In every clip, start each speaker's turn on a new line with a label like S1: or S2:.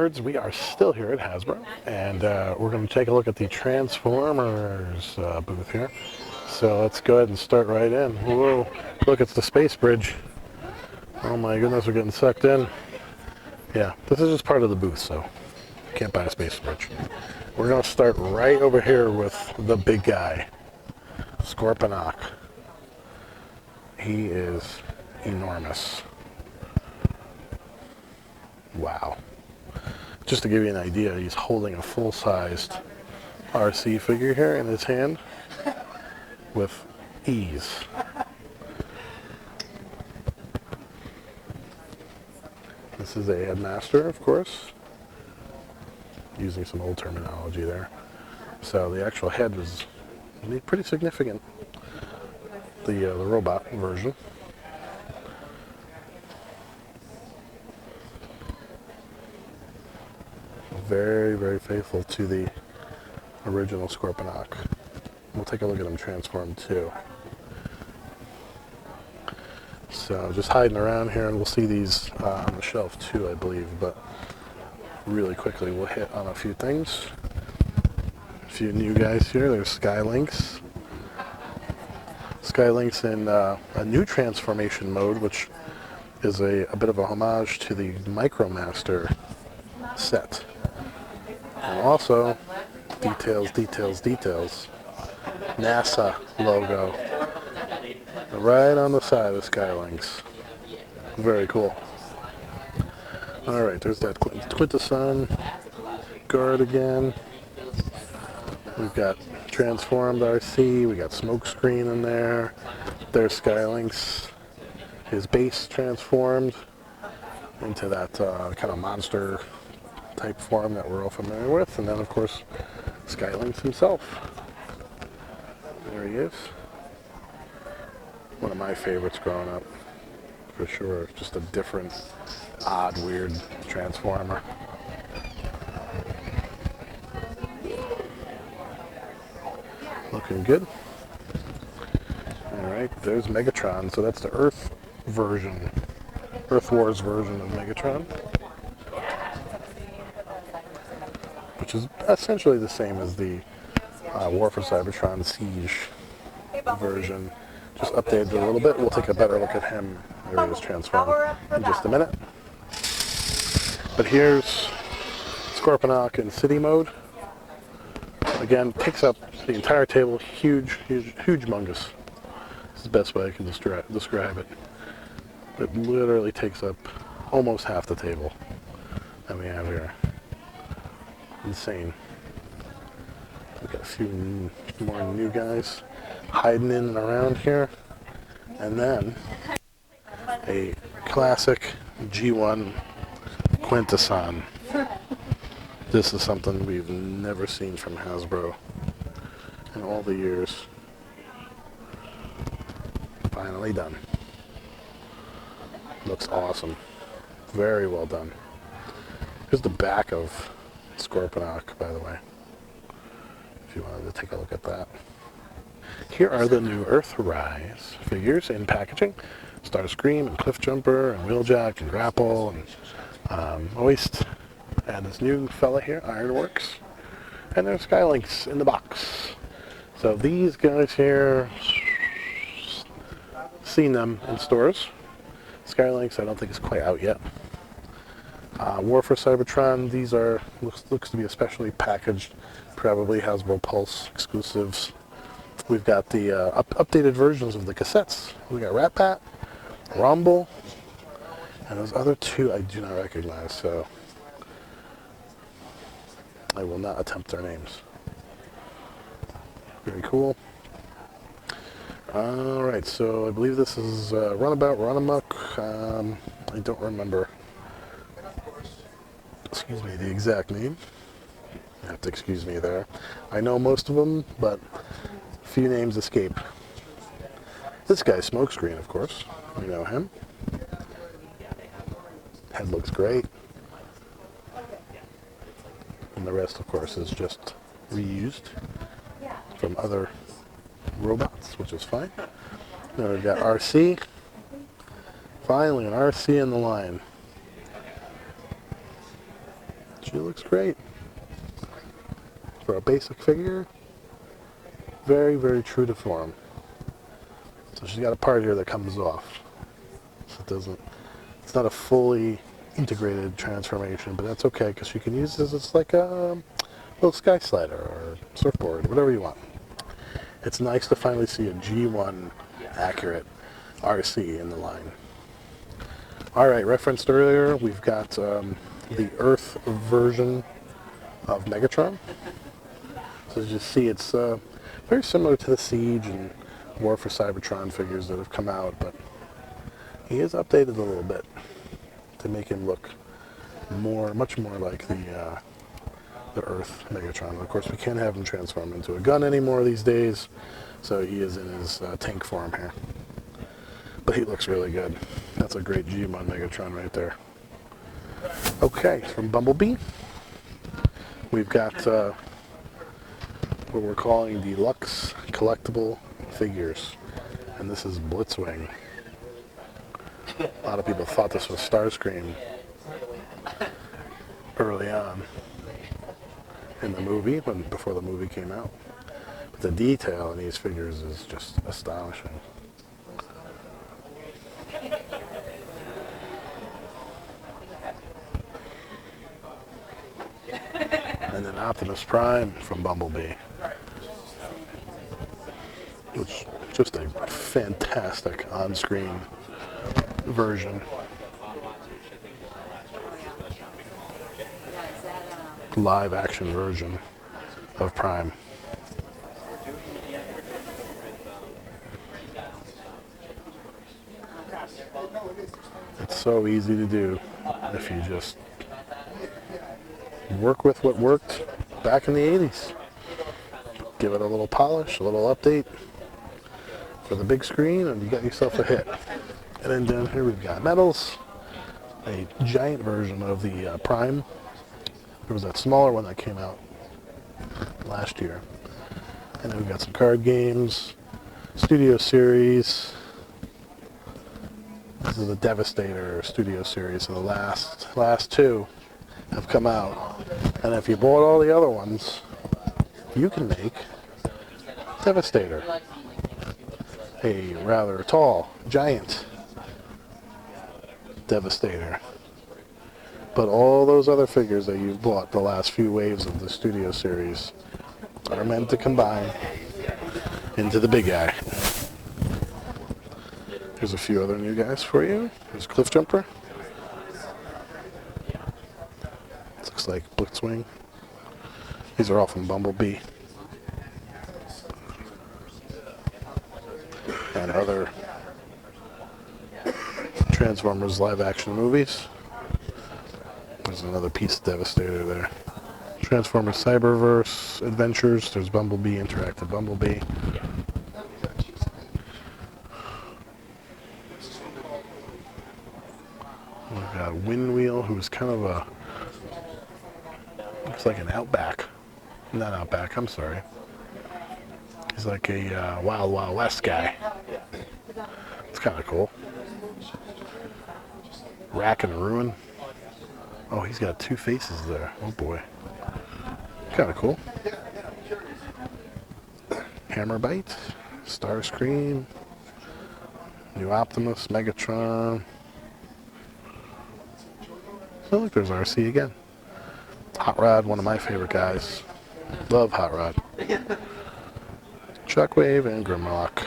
S1: nerds, we are still here at Hasbro, and we're going to take a look at the Transformers booth here. So let's go ahead and start right in. Whoa, look, it's the space bridge. Oh my goodness, we're getting sucked in. Yeah, this is just part of the booth, so can't buy a space bridge. We're going to start right over here with the big guy, Scorponok. He is enormous. Wow. Just to give you an idea, he's holding a full-sized Arcee figure here in his hand with ease. This is a headmaster, of course, using some old terminology there. So the actual head was pretty significant, the robot version. Very, very faithful to the original Scorponok. We'll take a look at him transformed too. So just hiding around here, and we'll see these on the shelf too, I believe, but really quickly we'll hit on a few things. A few new guys here. There's Lynx. Lynx in a new transformation mode, which is a bit of a homage to the MicroMaster set. And also, details. NASA logo right on the side of Lynx. Very cool. Alright, there's that Quintessons guard again. We've got transformed Arcee, we got Smokescreen in there. There's Lynx. His base transformed into that kind of monster type form that we're all familiar with. And then, of course, Lynx himself. There he is. One of my favorites growing up, for sure. Just a different, odd, weird Transformer. Looking good. Alright, there's Megatron. So that's the Earth version. Earth Wars version of Megatron. Which is essentially the same as the War for Cybertron Siege version. Just updated a little bit. We'll take a better look at him. There he is transformed in just a minute. But here's Scorponok in city mode. Again, takes up the entire table. Huge, humongous. This is the best way I can describe it. It literally takes up almost half the table that we have here. Insane. We've got a few more new guys hiding in and around here. And then a classic G1 Quintessons. This is something we've never seen from Hasbro in all the years. Finally done. Looks awesome. Very well done. Here's the back of Scorponok, by the way, if you wanted to take a look at that. Here are the new Earthrise figures in packaging. Starscream and Cliffjumper and Wheeljack and Grapple and Hoist. And this new fella here, Ironworks. And there's Lynx in the box. So these guys here, seen them in stores. Lynx I don't think is quite out yet. War for Cybertron, these are, looks to be especially packaged, probably Hasbro Pulse exclusives. We've got the updated versions of the cassettes. We got Rat Pat, Rumble, and those other two I do not recognize, so I will not attempt their names. Very cool. Alright, so I believe this is Runabout, Runamuck. I don't remember, excuse me, the exact name. You have to excuse me there. I know most of them, but a few names escape. This guy's Smokescreen, of course. We know him. Head looks great. And the rest, of course, is just reused from other robots, which is fine. Then we've got Arcee. Finally, an Arcee in the line. She looks great. For a basic figure, very, very true to form. So she's got a part here that comes off. So it's not a fully integrated transformation, but that's okay because you can use this as like a little sky slider or surfboard, whatever you want. It's nice to finally see a G1 accurate Arcee in the line. Alright, referenced earlier, we've got the Earth version of Megatron. So as you see, it's very similar to the Siege and War for Cybertron figures that have come out, but he is updated a little bit to make him look much more like the Earth Megatron. Of course, we can't have him transform into a gun anymore these days, so he is in his tank form here. But he looks really good. That's a great G1 Megatron right there. Okay, from Bumblebee, we've got what we're calling deluxe collectible figures, and this is Blitzwing. A lot of people thought this was Starscream early on in the movie, before the movie came out. But the detail in these figures is just astonishing. And then Optimus Prime from Bumblebee, which is just a fantastic on-screen version. Live action version of Prime. It's so easy to do if you just work with what worked back in the 80s. Give it a little polish, a little update for the big screen, and you got yourself a hit. And then down here we've got medals, a giant version of the Prime. There was that smaller one that came out last year. And then we've got some card games, Studio Series. This is the Devastator Studio Series, so the last two have come out. And if you bought all the other ones, you can make Devastator. A rather tall, giant Devastator. But all those other figures that you've bought the last few waves of the Studio Series are meant to combine into the big guy. Here's a few other new guys for you. There's Cliff Jumper. Looks like Blitzwing. These are all from Bumblebee. And other Transformers live action movies. There's another piece of Devastator there. Transformers Cyberverse Adventures. There's Bumblebee, Interactive Bumblebee. We've got Windwheel, who's kind of a... looks like an Outback. Not Outback, I'm sorry. He's like a Wild Wild West guy. It's kind of cool. Rack and Ruin. Oh, he's got two faces there. Oh boy. Kind of cool. Hammerbite. Starscream. New Optimus. Megatron. Oh, look, there's Arcee again. Hot Rod, one of my favorite guys. Love Hot Rod. Shockwave and Grimlock.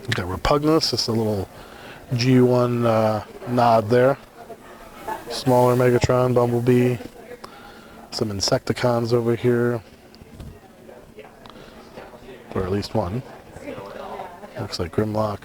S1: We've got Repugnance, just a little G1 nod there. Smaller Megatron, Bumblebee. Some Insecticons over here. Or at least one. Looks like Grimlock.